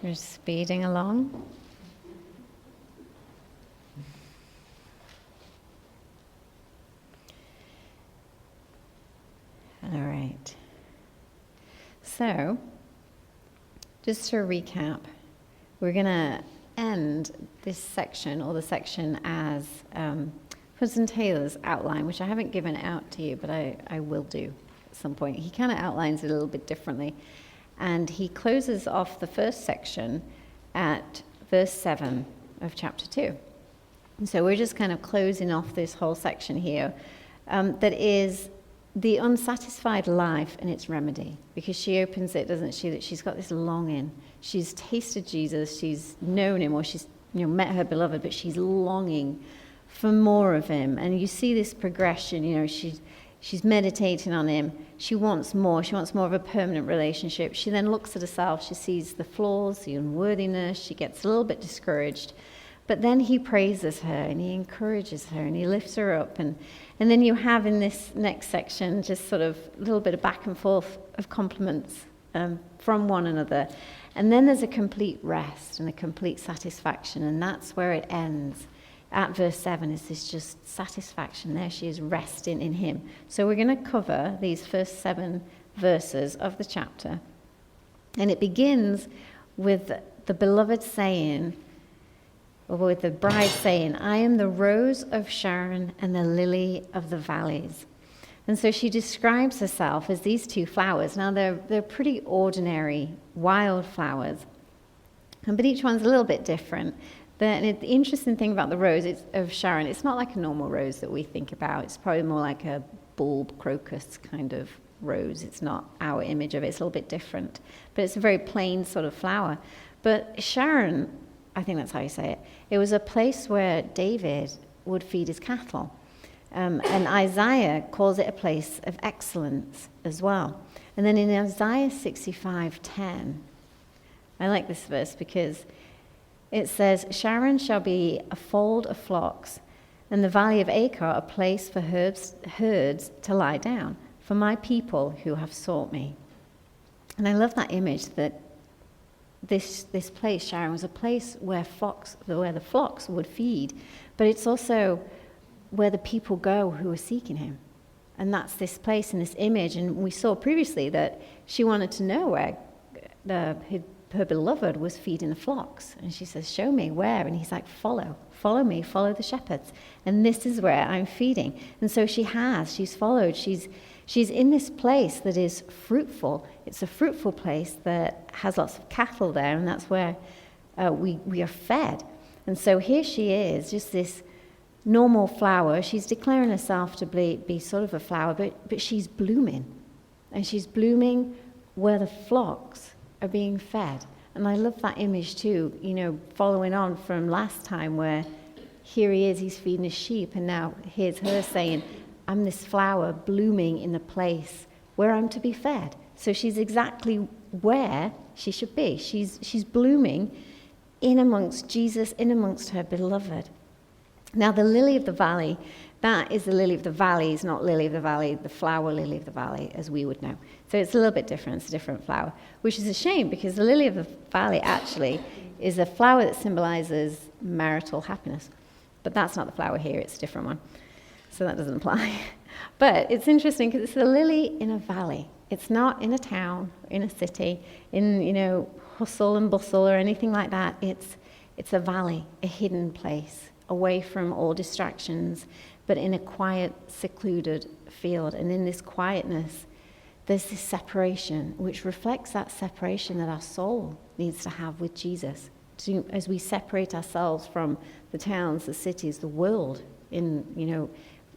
We're speeding along. All right. So, just to recap, we're going to end this section, or the section, as Hudson Taylor's outline, which I haven't given out to you, but I will do at some point. He kind of outlines it a little bit differently. And he closes off the first section at verse 7 of chapter 2. And so we're just kind of closing off this whole section here that is the unsatisfied life and its remedy. Because she opens it, doesn't she, that she's got this longing. She's tasted Jesus, she's known him, or she's met her beloved, but she's longing for more of him. And you see this progression, she's meditating on him. She wants more. She wants more of a permanent relationship. She then looks at herself. She sees the flaws, the unworthiness. She gets a little bit discouraged. But then he praises her and he encourages her and he lifts her up. And then you have in this next section just sort of a little bit of back and forth of compliments from one another. And then there's a complete rest and a complete satisfaction. And that's where it ends. At verse 7 is this just satisfaction. There she is resting in him. So we're going to cover these first 7 verses of the chapter. And it begins with the beloved saying, or with the bride saying, I am the rose of Sharon and the lily of the valleys. And so she describes herself as these 2 flowers. Now they're pretty ordinary wild flowers, but each one's a little bit different. The interesting thing about the rose of Sharon, it's not like a normal rose that we think about. It's probably more like a bulb crocus kind of rose. It's not our image of it. It's a little bit different. But it's a very plain sort of flower. But Sharon, I think that's how you say it, it was a place where David would feed his cattle. And Isaiah calls it a place of excellence as well. And then in Isaiah 65:10, I like this verse because it says, Sharon shall be a fold of flocks, and the valley of Achor a place for herds to lie down, for my people who have sought me. And I love that image that this place, Sharon, was a place where the flocks would feed, but it's also where the people go who are seeking him. And that's this place and this image. And we saw previously that she wanted to know where her beloved was feeding the flocks. And she says, show me where. And he's like, follow me, follow the shepherds. And this is where I'm feeding. And so she's followed. She's in this place that is fruitful. It's a fruitful place that has lots of cattle there. And that's where we are fed. And so here she is, just this normal flower. She's declaring herself to be sort of a flower, but she's blooming. And she's blooming where the flocks are being fed. And I love that image too, following on from last time where here he is, he's feeding his sheep, and now here's her saying, I'm this flower blooming in the place where I'm to be fed. So she's exactly where she should be. She's blooming in amongst Jesus, in amongst her beloved. Now the lily of the valley, that is the lily of the valleys, not lily of the valley, the flower lily of the valley, as we would know. So it's a little bit different. It's a different flower, which is a shame because the lily of the valley actually is a flower that symbolizes marital happiness. But that's not the flower here. It's a different one. So that doesn't apply. But it's interesting because it's a lily in a valley. It's not in a town, in a city, in, hustle and bustle or anything like that. It's a valley, a hidden place, away from all distractions, but in a quiet, secluded field. And in this quietness, there's this separation, which reflects that separation that our soul needs to have with Jesus. As we separate ourselves from the towns, the cities, the world,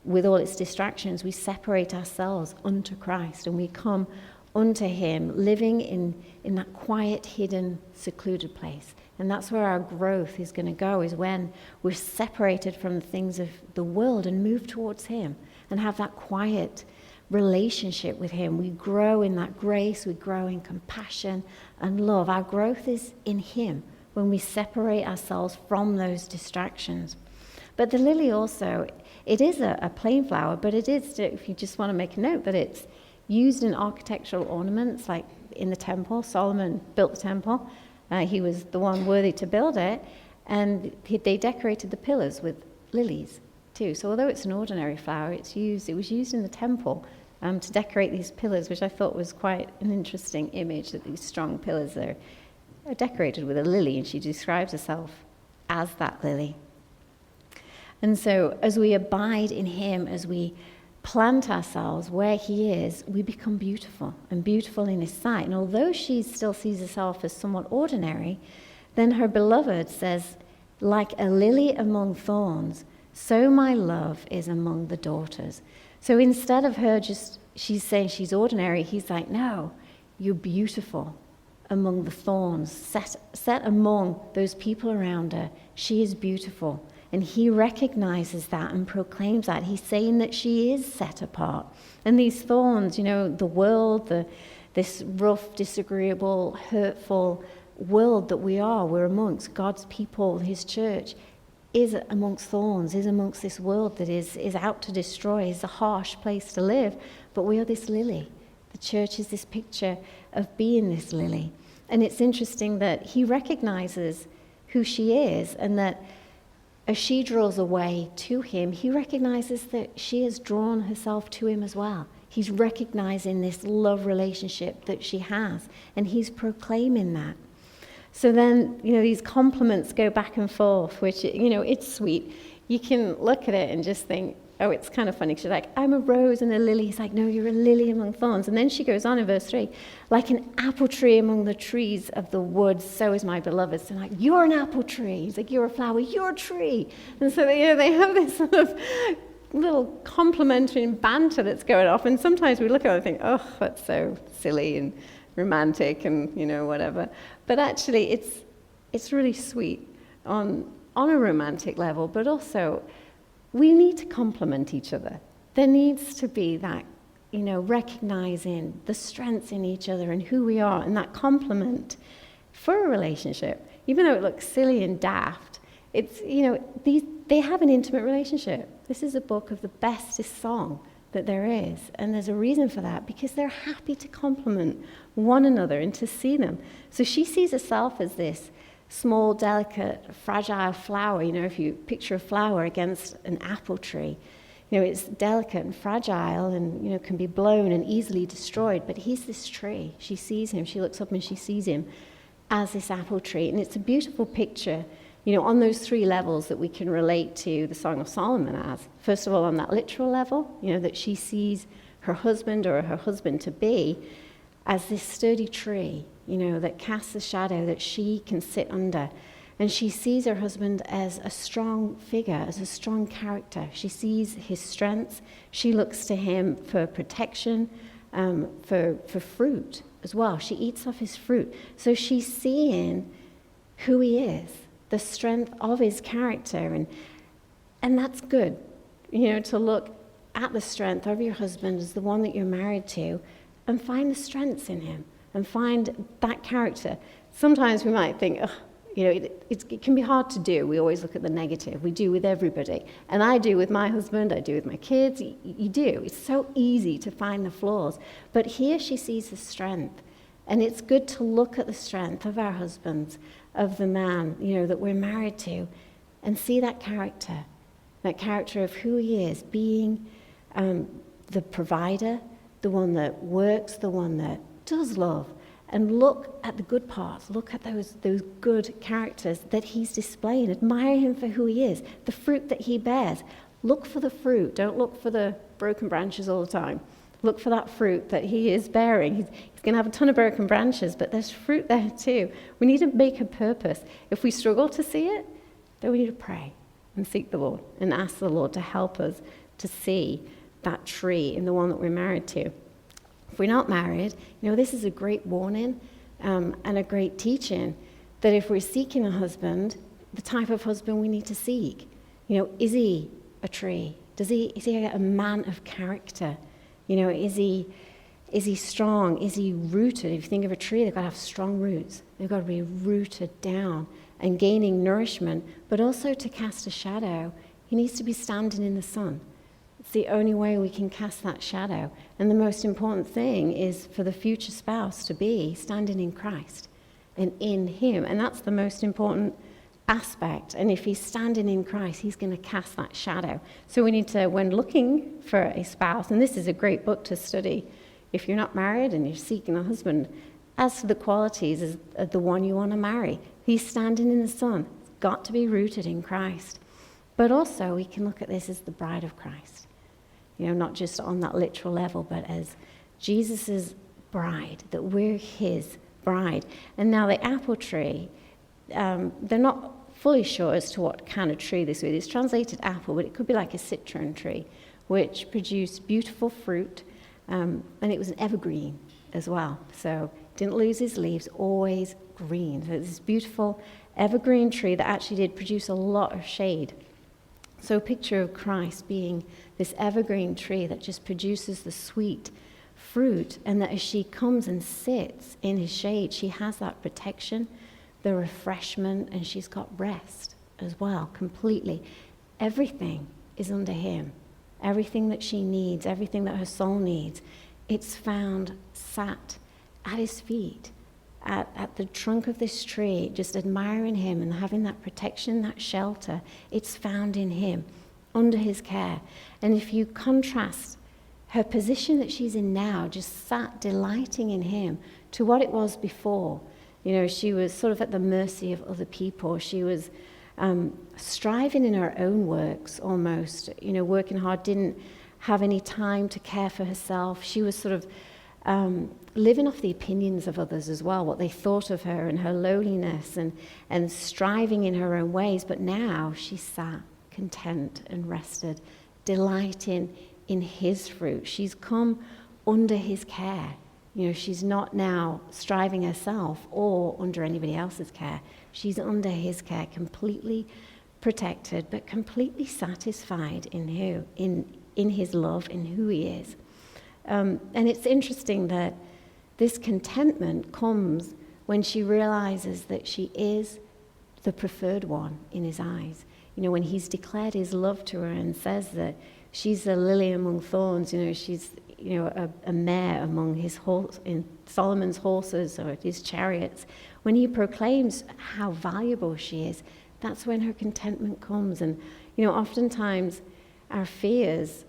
with all its distractions, we separate ourselves unto Christ, and we come unto him, living in that quiet, hidden, secluded place. And that's where our growth is going to go, is when we're separated from the things of the world and move towards him and have that quiet relationship with him. We grow in that grace, we grow in compassion and love. Our growth is in him when we separate ourselves from those distractions. But the lily also, it is a plain flower, but it is, if you just want to make a note, that it's used in architectural ornaments, like in the temple. Solomon built the temple, He was the one worthy to build it, and they decorated the pillars with lilies too. So although it's an ordinary flower, it was used in the temple to decorate these pillars, which I thought was quite an interesting image, that these strong pillars are decorated with a lily, and she describes herself as that lily. And so as we abide in him, as we plant ourselves where he is, we become beautiful, and beautiful in his sight. And although she still sees herself as somewhat ordinary, then her beloved says, like a lily among thorns, so my love is among the daughters. So instead of her she's saying she's ordinary, he's like, no, you're beautiful among the thorns, set among those people around her. She is beautiful. And he recognizes that and proclaims that. He's saying that she is set apart. And these thorns, the world, this rough, disagreeable, hurtful world that we're amongst, God's people, his church, is amongst thorns, is amongst this world that is out to destroy, is a harsh place to live. But we are this lily. The church is this picture of being this lily. And it's interesting that he recognizes who she is, and that as she draws away to him, he recognizes that she has drawn herself to him as well. He's recognizing this love relationship that she has, and he's proclaiming that. So then, these compliments go back and forth, which, it's sweet. You can look at it and just think, oh, it's kind of funny. She's like, I'm a rose and a lily. He's like, no, you're a lily among thorns. And then she goes on in verse 3, like an apple tree among the trees of the woods, so is my beloved. So like, you're an apple tree. He's like, you're a flower, you're a tree. And so, they have this sort of little complimentary banter that's going off. And sometimes we look at it and think, oh, that's so silly and romantic and, whatever. But actually, it's really sweet on a romantic level, but also we need to complement each other. There needs to be that, recognizing the strengths in each other and who we are, and that complement for a relationship. Even though it looks silly and daft, it's, they have an intimate relationship. This is a book of the bestest song that there is, and there's a reason for that, because they're happy to complement one another and to see them. So she sees herself as this small, delicate, fragile flower. If you picture a flower against an apple tree, it's delicate and fragile and, can be blown and easily destroyed. But he's this tree. She sees him. She looks up and she sees him as this apple tree. And it's a beautiful picture, on those three levels that we can relate to the Song of Solomon as. First of all, on that literal level, that she sees her husband or her husband-to-be as this sturdy tree, that casts a shadow that she can sit under. And she sees her husband as a strong figure, as a strong character. She sees his strengths. She looks to him for protection, for fruit as well. She eats off his fruit. So she's seeing who he is, the strength of his character. And that's good, to look at the strength of your husband as the one that you're married to, and find the strengths in him, and find that character. Sometimes we might think, it can be hard to do. We always look at the negative. We do with everybody. And I do with my husband. I do with my kids. You do. It's so easy to find the flaws. But here she sees the strength. And it's good to look at the strength of our husbands, of the man, that we're married to, and see that character of who he is, being the provider, the one that works, the one that does love. And look at the good parts. Look at those good characters that he's displaying. Admire him for who he is, the fruit that he bears. Look for the fruit. Don't look for the broken branches all the time. Look for that fruit that he is bearing. He's going to have a ton of broken branches, but there's fruit there too. We need to make a purpose. If we struggle to see it, then we need to pray and seek the Lord and ask the Lord to help us to see that tree in the one that we're married to. If we're not married, this is a great warning and a great teaching that if we're seeking a husband, the type of husband we need to seek. Is he a tree? Is he a man of character? Is he strong? Is he rooted? If you think of a tree, they've got to have strong roots. They've got to be rooted down and gaining nourishment, but also to cast a shadow, he needs to be standing in the sun. It's the only way we can cast that shadow. And the most important thing is for the future spouse to be standing in Christ and in him. And that's the most important aspect. And if he's standing in Christ, he's going to cast that shadow. So we need to, when looking for a spouse, and this is a great book to study if you're not married and you're seeking a husband, as to the qualities of the one you want to marry. He's standing in the sun. It's got to be rooted in Christ. But also we can look at this as the bride of Christ. Not just on that literal level, but as Jesus' bride, that we're his bride. And now the apple tree, they're not fully sure as to what kind of tree this is. It's translated apple, but it could be like a citron tree, which produced beautiful fruit, and it was an evergreen as well. So didn't lose his leaves, always green. So it's this beautiful evergreen tree that actually did produce a lot of shade. So a picture of Christ being this evergreen tree that just produces the sweet fruit, and that as she comes and sits in his shade, she has that protection, the refreshment, and she's got rest as well, completely. Everything is under him. Everything that she needs, everything that her soul needs, it's found sat at his feet, at the trunk of this tree, just admiring him and having that protection, that shelter. It's found in him, under his care. And if you contrast her position that she's in now, just sat delighting in him, to what it was before. She was sort of at the mercy of other people. She was striving in her own works almost, working hard, didn't have any time to care for herself. She was sort of living off the opinions of others as well, what they thought of her and her lowliness, and striving in her own ways. But now she sat content and rested, delighting in his fruit. She's come under his care. She's not now striving herself or under anybody else's care. She's under his care, completely protected, but completely satisfied in his love, in who he is. And it's interesting that this contentment comes when she realizes that she is the preferred one in his eyes. When he's declared his love to her and says that she's a lily among thorns, she's a mare among in Solomon's horses or his chariots. When he proclaims how valuable she is, that's when her contentment comes. And oftentimes our fears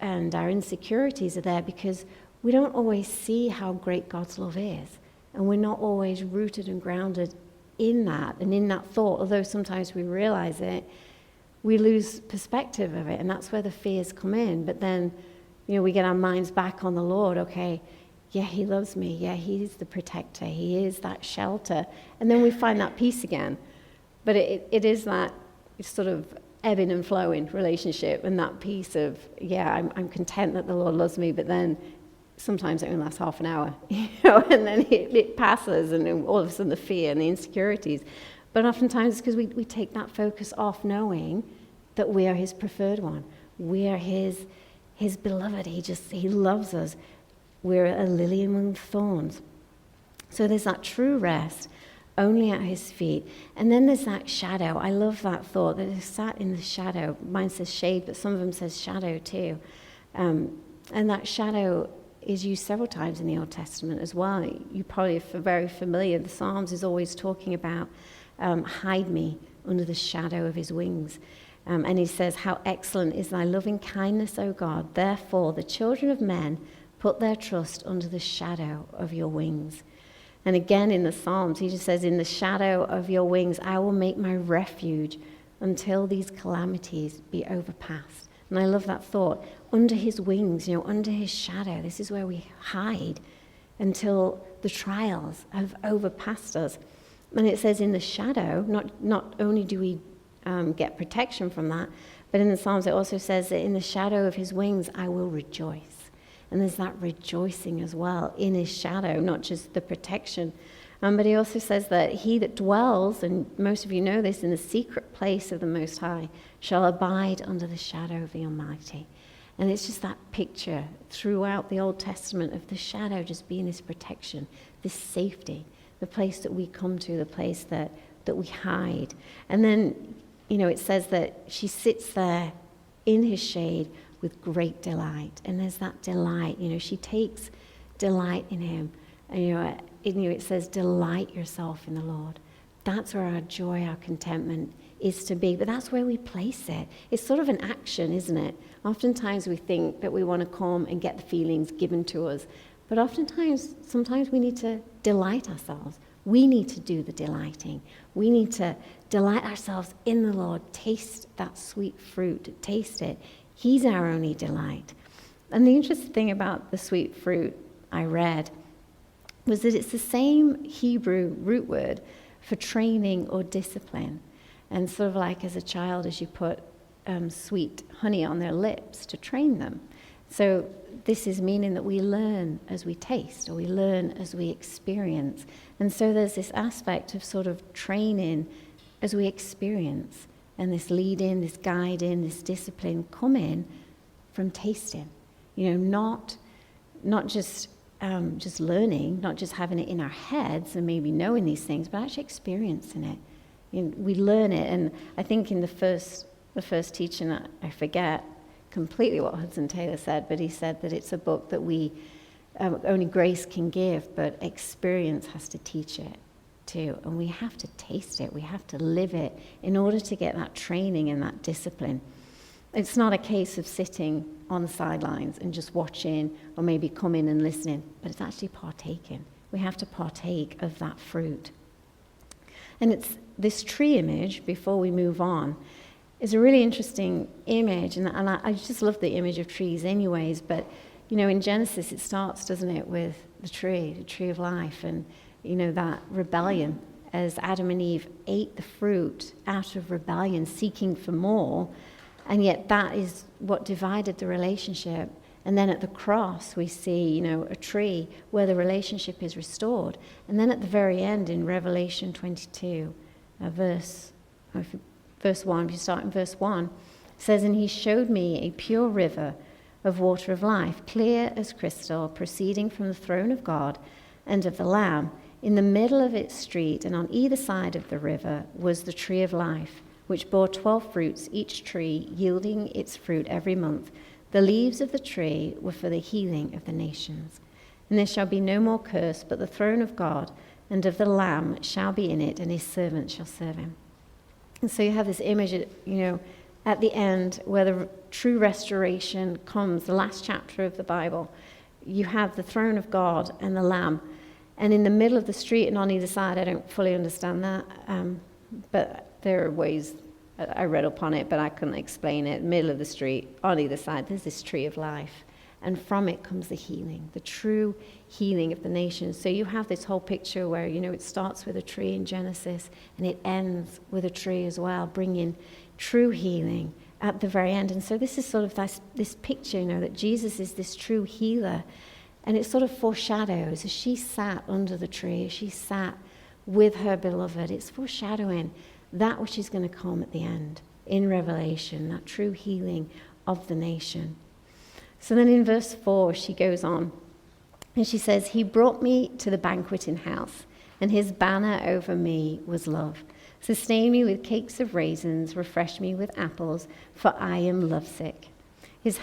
and our insecurities are there because we don't always see how great God's love is, and we're not always rooted and grounded in that and in that thought. Although sometimes we realize it, we lose perspective of it, and that's where the fears come in. But then we get our minds back on the Lord. Okay, yeah, he loves me. Yeah, he's the protector. He is that shelter. And then we find that peace again. But it is that sort of ebbing and flowing relationship, and that peace of, I'm content that the Lord loves me, but then sometimes it only lasts half an hour, and then it passes, and then all of a sudden the fear and the insecurities. But oftentimes it's because we take that focus off, knowing that we are his preferred one. We are his beloved. He loves us. We're a lily among thorns. So there's that true rest only at his feet. And then there's that shadow. I love that thought, that is sat in the shadow. Mine says shade, but some of them says shadow too. And that shadow is used several times in the Old Testament as well. You probably are very familiar. The Psalms is always talking about hide me under the shadow of his wings. And he says, how excellent is thy loving kindness, O God. Therefore, the children of men put their trust under the shadow of your wings. And again in the Psalms, he just says, in the shadow of your wings, I will make my refuge until these calamities be overpassed. And I love that thought. Under his wings, under his shadow, this is where we hide until the trials have overpassed us. And it says in the shadow, not only do we get protection from that, but in the Psalms it also says that in the shadow of his wings I will rejoice. And there's that rejoicing as well in his shadow, not just the protection. But he also says that he that dwells, and most of you know this, in the secret place of the Most High, shall abide under the shadow of the Almighty. And it's just that picture throughout the Old Testament of the shadow just being this protection, this safety, the place that we come to, the place that we hide. And then, it says that she sits there in his shade with great delight. And there's that delight, she takes delight in him. And it says, delight yourself in the Lord. That's where our joy, our contentment is to be. But that's where we place it. It's sort of an action, isn't it? Oftentimes we think that we want to come and get the feelings given to us. But sometimes we need to delight ourselves. We need to do the delighting. We need to delight ourselves in the Lord. Taste that sweet fruit. Taste it. He's our only delight. And the interesting thing about the sweet fruit I read was that it's the same Hebrew root word for training or discipline. And sort of like as a child, as you put sweet honey on their lips to train them. So this is meaning that we learn as we taste, or we learn as we experience. And so there's this aspect of sort of training as we experience, and this leading, this guiding, this discipline coming from tasting. Not just learning, not just having it in our heads and maybe knowing these things, but actually experiencing it. We learn it, and I think in the first teaching, I forget completely what Hudson Taylor said, but he said that it's a book that we only grace can give, but experience has to teach it too, and we have to taste it, we have to live it in order to get that training and that discipline. It's not a case of sitting on the sidelines and just watching or maybe coming and listening, but it's actually partaking. We have to partake of that fruit. And it's this tree image, before we move on, is a really interesting image, and I just love the image of trees anyways, but in Genesis it starts, doesn't it, with the tree of life, and that rebellion as Adam and Eve ate the fruit out of rebellion, seeking for more, and yet that is what divided the relationship. And then at the cross we see, a tree where the relationship is restored. And then at the very end in Revelation 22, verse 1, if you start in verse 1, it says, "And he showed me a pure river of water of life, clear as crystal, proceeding from the throne of God and of the Lamb. In the middle of its street and on either side of the river was the tree of life, which bore 12 fruits, each tree yielding its fruit every month. The leaves of the tree were for the healing of the nations. And there shall be no more curse, but the throne of God and of the Lamb shall be in it, and his servants shall serve him." And so you have this image, at the end where the true restoration comes, the last chapter of the Bible. You have the throne of God and the Lamb. And in the middle of the street and on either side, I don't fully understand that, but there are ways. I read up on it, but I couldn't explain it. Middle of the street, on either side, there's this tree of life. And from it comes the healing, the true healing of the nations. So you have this whole picture where, it starts with a tree in Genesis, and it ends with a tree as well, bringing true healing at the very end. And so this is sort of this picture, that Jesus is this true healer. And it sort of foreshadows, as she sat under the tree, as she sat with her beloved, it's foreshadowing that which is going to come at the end in Revelation, that true healing of the nation. So then in verse 4, she goes on, and she says, "He brought me to the banqueting house, and his banner over me was love. Sustain me with cakes of raisins, refresh me with apples, for I am lovesick. His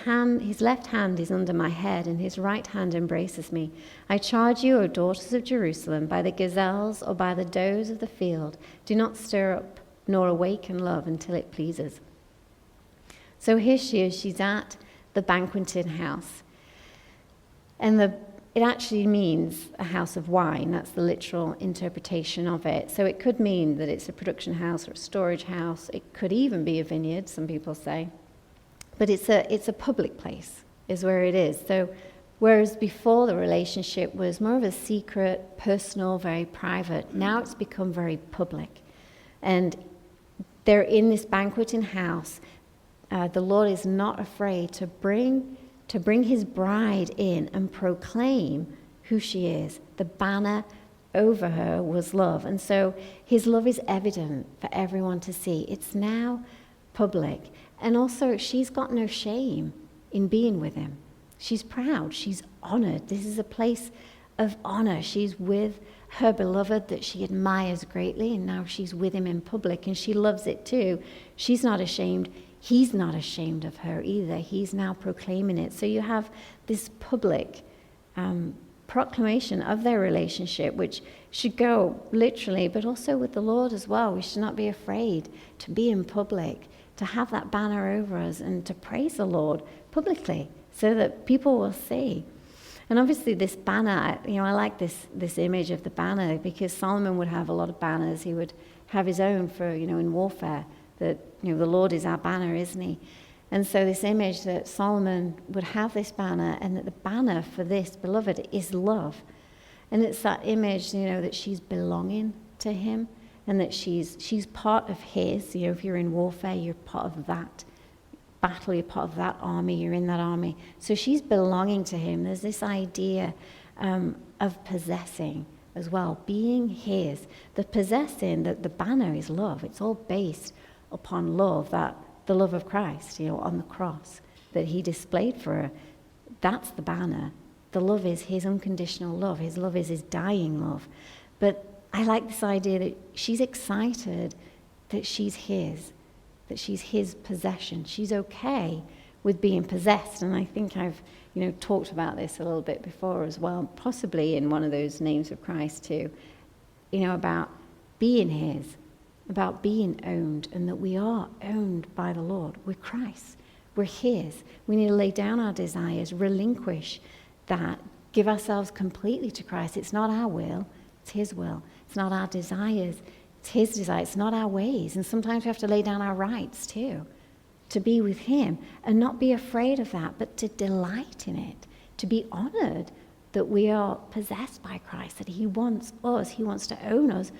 left hand is under my head, and his right hand embraces me. I charge you, O daughters of Jerusalem, by the gazelles or by the does of the field, do not stir up nor awaken love until it pleases." So here she is, she's at the banqueting house. And it actually means a house of wine. That's the literal interpretation of it. So it could mean that it's a production house or a storage house. It could even be a vineyard, some people say. But it's a public place, is where it is. So whereas before the relationship was more of a secret, personal, very private, now it's become very public. And they're in this banqueting house. The Lord is not afraid to bring his bride in and proclaim who she is. The banner over her was love. And so his love is evident for everyone to see. It's now public. And also, she's got no shame in being with him. She's proud. She's honored. This is a place of honor. She's with her beloved that she admires greatly, and now she's with him in public, and she loves it too. She's not ashamed. He's not ashamed of her either. He's now proclaiming it. So you have this public proclamation of their relationship, which should go literally, but also with the Lord as well. We should not be afraid to be in public, to have that banner over us and to praise the Lord publicly so that people will see. And obviously this banner, I like this image of the banner, because Solomon would have a lot of banners. He would have his own for, in warfare, that, the Lord is our banner, isn't he? And so this image that Solomon would have this banner, and that the banner for this beloved is love. And it's that image, that she's belonging to him, and that she's part of his. If you're in warfare, you're part of that battle, you're part of that army, you're in that army. So she's belonging to him. There's this idea of possessing as well, being his. The possessing, that the banner is love. It's all based upon love, that the love of Christ, on the cross that he displayed for her. That's the banner. The love is his unconditional love. His love is his dying love. But I like this idea that she's excited that she's his, that she's his possession. She's okay with being possessed. And I think I've, talked about this a little bit before as well, possibly in one of those names of Christ too, about being his, about being owned, and that we are owned by the Lord. We're Christ. We're his. We need to lay down our desires, relinquish that, give ourselves completely to Christ. It's not our will, it's his will. It's not our desires, it's his desire. It's not our ways. And sometimes we have to lay down our rights too, to be with him, and not be afraid of that, but to delight in it, to be honored that we are possessed by Christ, that he wants us, he wants to own us,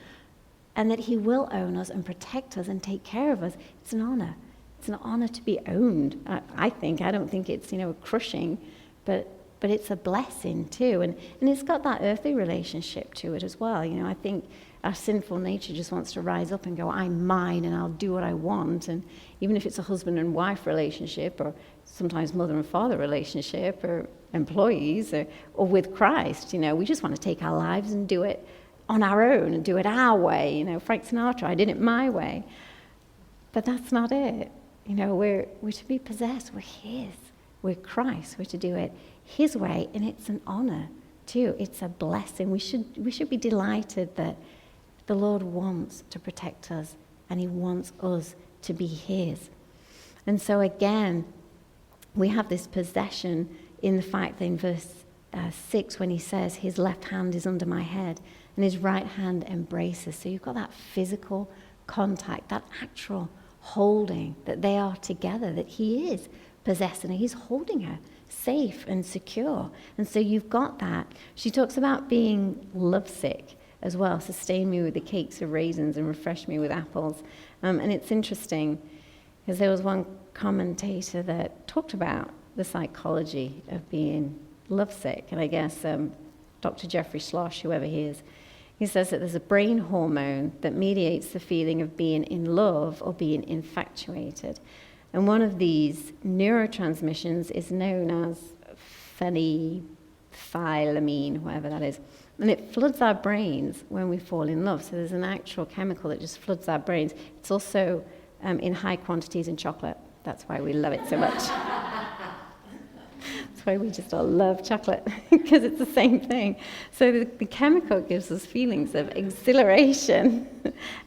and that he will own us and protect us and take care of us. It's an honor. It's an honor to be owned, I think. I don't think it's, crushing, but it's a blessing too. And it's got that earthly relationship to it as well. I think our sinful nature just wants to rise up and go, I'm mine and I'll do what I want. And even if it's a husband and wife relationship, or sometimes mother and father relationship, or employees, or with Christ, we just want to take our lives and do it on our own and do it our way. Frank Sinatra, I did it my way. But that's not it. We're to be possessed. We're his. We're Christ. We're to do it his way, and it's an honor too. It's a blessing. We should be delighted that the Lord wants to protect us, and he wants us to be his. And so again, we have this possession in the fact that in verse 6, when he says, his left hand is under my head, and his right hand embraces. So you've got that physical contact, that actual holding, that they are together, that he is possessing her. He's holding her safe and secure. And so you've got that. She talks about being lovesick as well. Sustain me with the cakes of raisins and refresh me with apples. And it's interesting because there was one commentator that talked about the psychology of being lovesick. And I guess Dr. Jeffrey Schloss, whoever he is, he says that there's a brain hormone that mediates the feeling of being in love or being infatuated. And one of these neurotransmissions is known as phenethylamine, whatever that is. And it floods our brains when we fall in love. So there's an actual chemical that just floods our brains. It's also in high quantities in chocolate. That's why we love it so much. That's why we just all love chocolate, because it's the same thing. So the chemical gives us feelings of exhilaration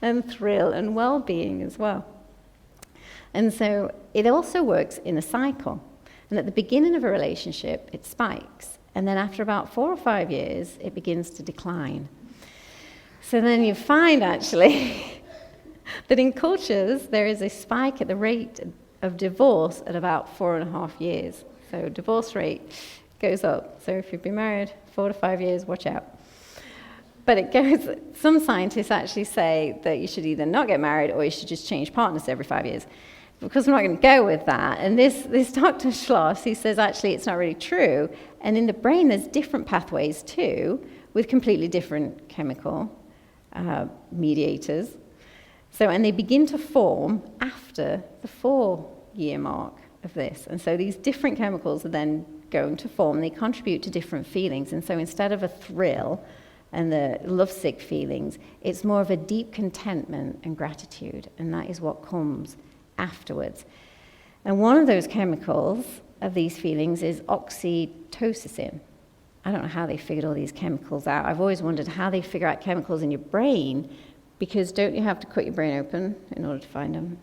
and thrill and well-being as well. And so it also works in a cycle. And at the beginning of a relationship, it spikes. And then after about 4 or 5 years, it begins to decline. So then you find, actually, that in cultures, there is a spike at the rate of divorce at about 4.5 years. So divorce rate goes up. So if you've been married 4 to 5 years, watch out. But it goes, some scientists actually say that you should either not get married or you should just change partners every 5 years. Because we're not going to go with that. And this Dr. Schloss, he says actually it's not really true. And in the brain, there's different pathways too, with completely different chemical mediators. So, and they begin to form after the 4-year mark of this. And so these different chemicals are then going to form. They contribute to different feelings. And so instead of a thrill and the lovesick feelings, it's more of a deep contentment and gratitude. And that is what comes afterwards. And one of those chemicals of these feelings is oxytocin. I don't know how they figured all these chemicals out. I've always wondered how they figure out chemicals in your brain, because don't you have to cut your brain open in order to find them?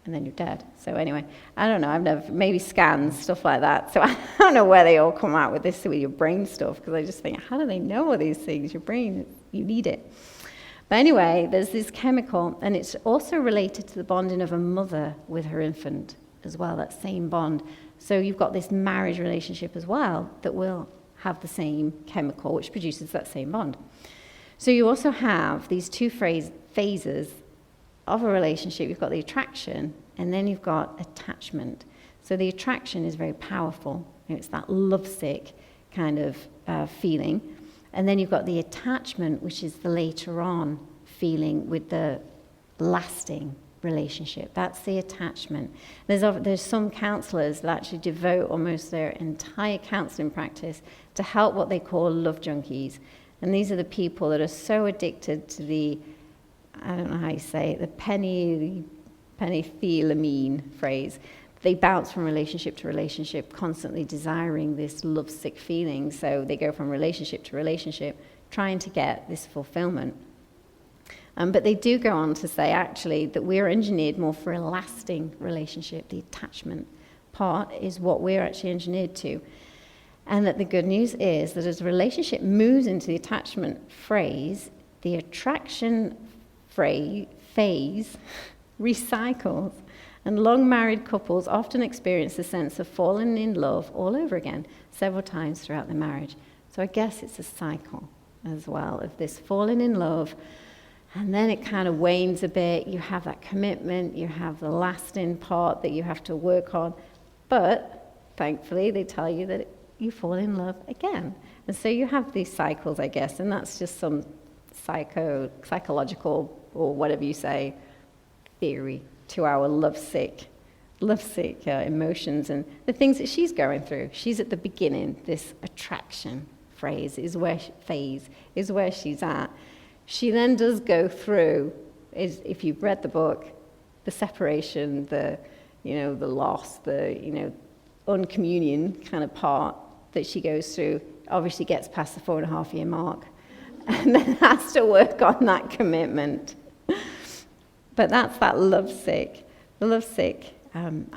And then you're dead. So anyway, I don't know. I've never, maybe scans, stuff like that. So I don't know where they all come out with this, with your brain stuff, because I just think, how do they know all these things? Your brain, you need it. But anyway, there's this chemical, and it's also related to the bonding of a mother with her infant as well, that same bond. So you've got this marriage relationship as well that will have the same chemical, which produces that same bond. So you also have these two phases of a relationship. You've got the attraction, and then you've got attachment. So the attraction is very powerful. It's that lovesick kind of feeling. And then you've got the attachment, which is the later on feeling with the lasting relationship. That's the attachment. There's some counselors that actually devote almost their entire counseling practice to help what they call love junkies. And these are the people that are so addicted to the, I don't know how you say it, the penethylamine phrase. They bounce from relationship to relationship, constantly desiring this lovesick feeling. So they go from relationship to relationship, trying to get this fulfillment. But they do go on to say, actually, that we're engineered more for a lasting relationship. The attachment part is what we're actually engineered to. And that the good news is that as a relationship moves into the attachment phase, the attraction phase recycles. And long-married couples often experience the sense of falling in love all over again, several times throughout the marriage. So I guess it's a cycle as well of this falling in love. And then it kind of wanes a bit. You have that commitment. You have the lasting part that you have to work on. But thankfully, they tell you that you fall in love again. And so you have these cycles, I guess. And that's just some psychological, or whatever you say, theory to our lovesick emotions and the things that she's going through. She's at the beginning. This attraction phase is where she's at. She then does go through, if you've read the book, the separation, the loss, the uncommunion kind of part that she goes through. Obviously gets past the 4.5-year mark, and then has to work on that commitment. But that's that lovesick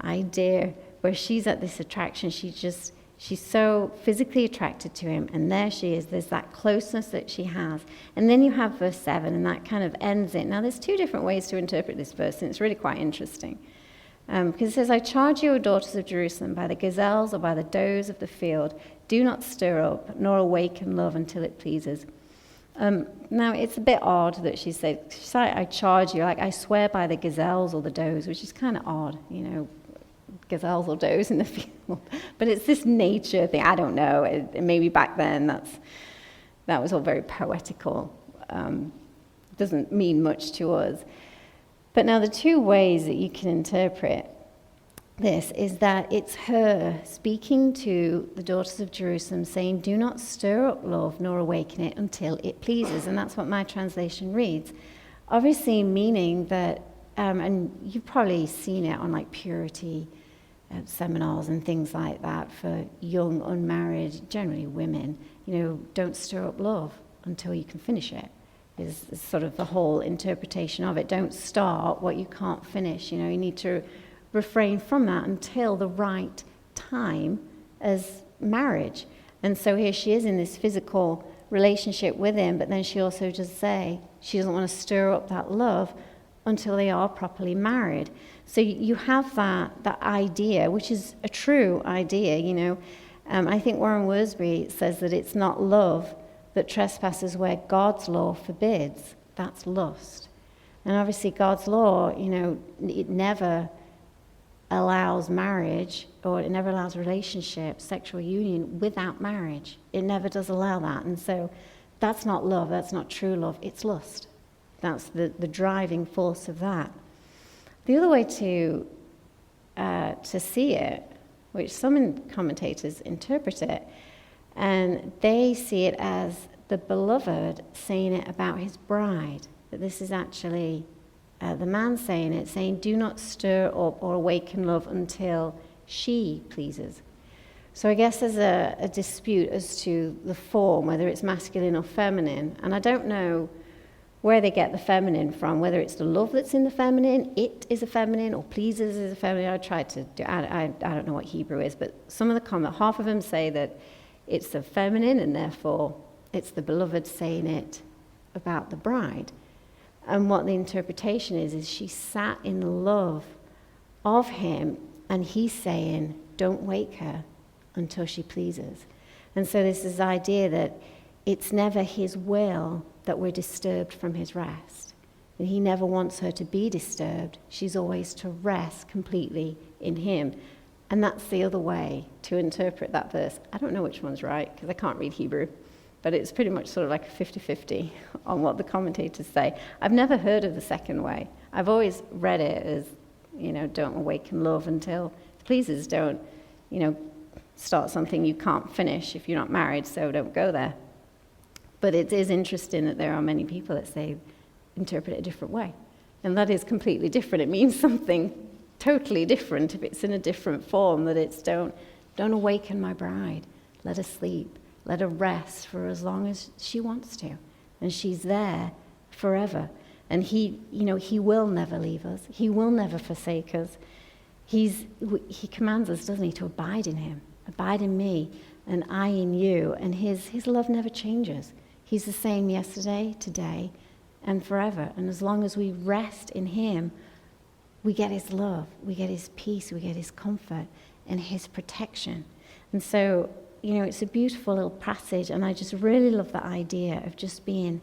idea where she's at this attraction. She's so physically attracted to him, and there she is. There's that closeness that she has. And then you have verse 7, and that kind of ends it. Now, there's two different ways to interpret this verse, and it's really quite interesting. Because it says, I charge you, O daughters of Jerusalem, by the gazelles or by the does of the field, do not stir up, nor awaken love until it pleases. Now, it's a bit odd that she's like, I charge you, like I swear by the gazelles or the does, which is kind of odd, gazelles or does in the field. But it's this nature thing. I don't know. Maybe back then that was all very poetical. Doesn't mean much to us. But now the two ways that you can interpret this is that it's her speaking to the daughters of Jerusalem saying, do not stir up love nor awaken it until it pleases. And that's what my translation reads. Obviously meaning that, and you've probably seen it on like purity seminars and things like that for young, unmarried, generally women, don't stir up love until you can finish it. Is sort of the whole interpretation of it. Don't start what you can't finish. You need to refrain from that until the right time as marriage. And so here she is in this physical relationship with him, but then she also does say she doesn't want to stir up that love until they are properly married. So you have that idea, which is a true idea, I think Warren Wiersbe says that it's not love that trespasses where God's law forbids. That's lust. And obviously God's law, it never allows marriage, or it never allows relationship, sexual union without marriage. It never does allow that. And so that's not love, that's not true love, it's lust. That's the driving force of that. The other way to see it, which some commentators interpret it, and they see it as the beloved saying it about his bride, that this is actually the man saying it, saying, do not stir up or awaken love until she pleases. So I guess there's a dispute as to the form, whether it's masculine or feminine. And I don't know where they get the feminine from, whether it's the love that's in the feminine, it is a feminine, or pleases is a feminine. I tried to do, I don't know what Hebrew is, but some of the comment, half of them say that it's the feminine and therefore it's the beloved saying it about the bride. And what the interpretation is she sat in love of him and he's saying, don't wake her until she pleases. And so there's this idea that it's never his will that we're disturbed from his rest. And he never wants her to be disturbed. She's always to rest completely in him. And that's the other way to interpret that verse. I don't know which one's right because I can't read Hebrew, but it's pretty much sort of like a 50-50 on what the commentators say. I've never heard of the second way. I've always read it as, don't awaken love until it pleases. Don't, start something you can't finish if you're not married, so don't go there. But it is interesting that there are many people that say, interpret it a different way. And that is completely different. It means something totally different if it's in a different form, that it's don't awaken my bride. Let her sleep. Let her rest for as long as she wants to. And she's there forever. And he will never leave us. He will never forsake us. He commands us, doesn't he, to abide in him. Abide in me and I in you. And his love never changes. He's the same yesterday, today, and forever. And as long as we rest in him, we get his love, we get his peace, we get his comfort and his protection. And so, it's a beautiful little passage, and I just really love the idea of just being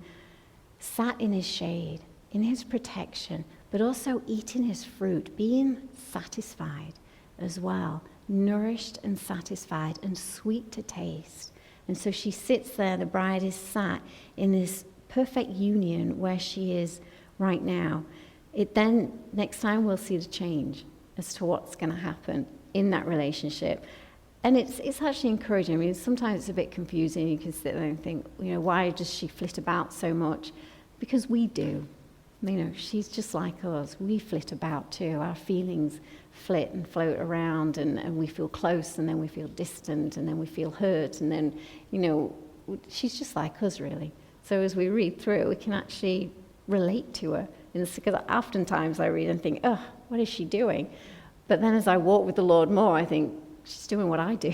sat in his shade, in his protection, but also eating his fruit, being satisfied as well, nourished and satisfied and sweet to taste. And so she sits there, the bride is sat in this perfect union where she is right now. Then next time we'll see the change as to what's going to happen in that relationship. And it's actually encouraging. I mean, sometimes it's a bit confusing. You can sit there and think, why does she flit about so much? Because we do. She's just like us. We flit about too. Our feelings flit and float around, and we feel close, and then we feel distant, and then we feel hurt, and then, she's just like us, really. So as we read through, we can actually relate to her. Because oftentimes I read and think, oh, what is she doing? But then as I walk with the Lord more, I think, she's doing what I do.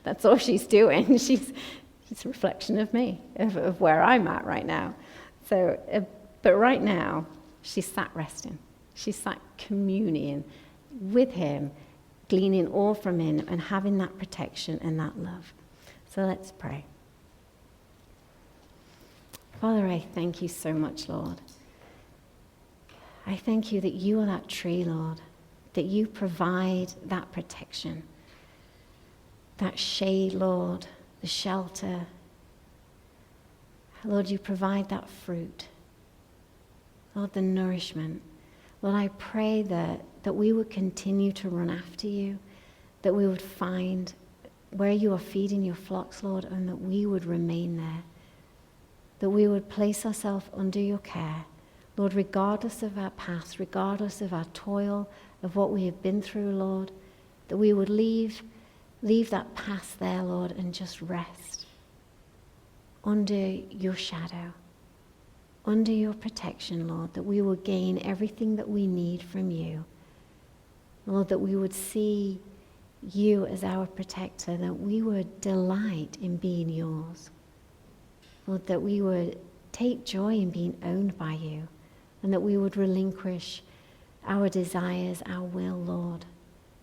That's all she's doing. She's a reflection of me, of where I'm at right now. So, but right now, she's sat resting. She's sat communing with him, gleaning all from him and having that protection and that love. So let's pray. Father, I thank you so much, Lord. I thank you that you are that tree, Lord, that you provide that protection, that shade, Lord, the shelter. Lord, you provide that fruit. Lord, the nourishment. Lord, I pray that we would continue to run after you, that we would find where you are feeding your flocks, Lord, and that we would remain there, that we would place ourselves under your care, Lord, regardless of our past, regardless of our toil, of what we have been through, Lord, that we would leave that past there, Lord, and just rest under your shadow, under your protection, Lord, that we will gain everything that we need from you. Lord, that we would see you as our protector, that we would delight in being yours. Lord, that we would take joy in being owned by you, and that we would relinquish our desires, our will, Lord,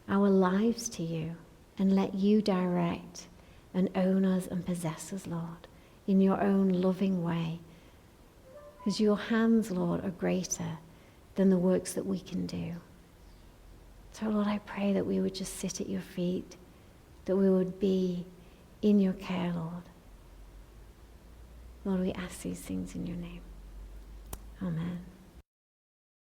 our lives to you, and let you direct and own us and possess us, Lord, in your own loving way. Because your hands, Lord, are greater than the works that we can do. So, Lord, I pray that we would just sit at your feet, that we would be in your care, Lord. Lord, we ask these things in your name. Amen.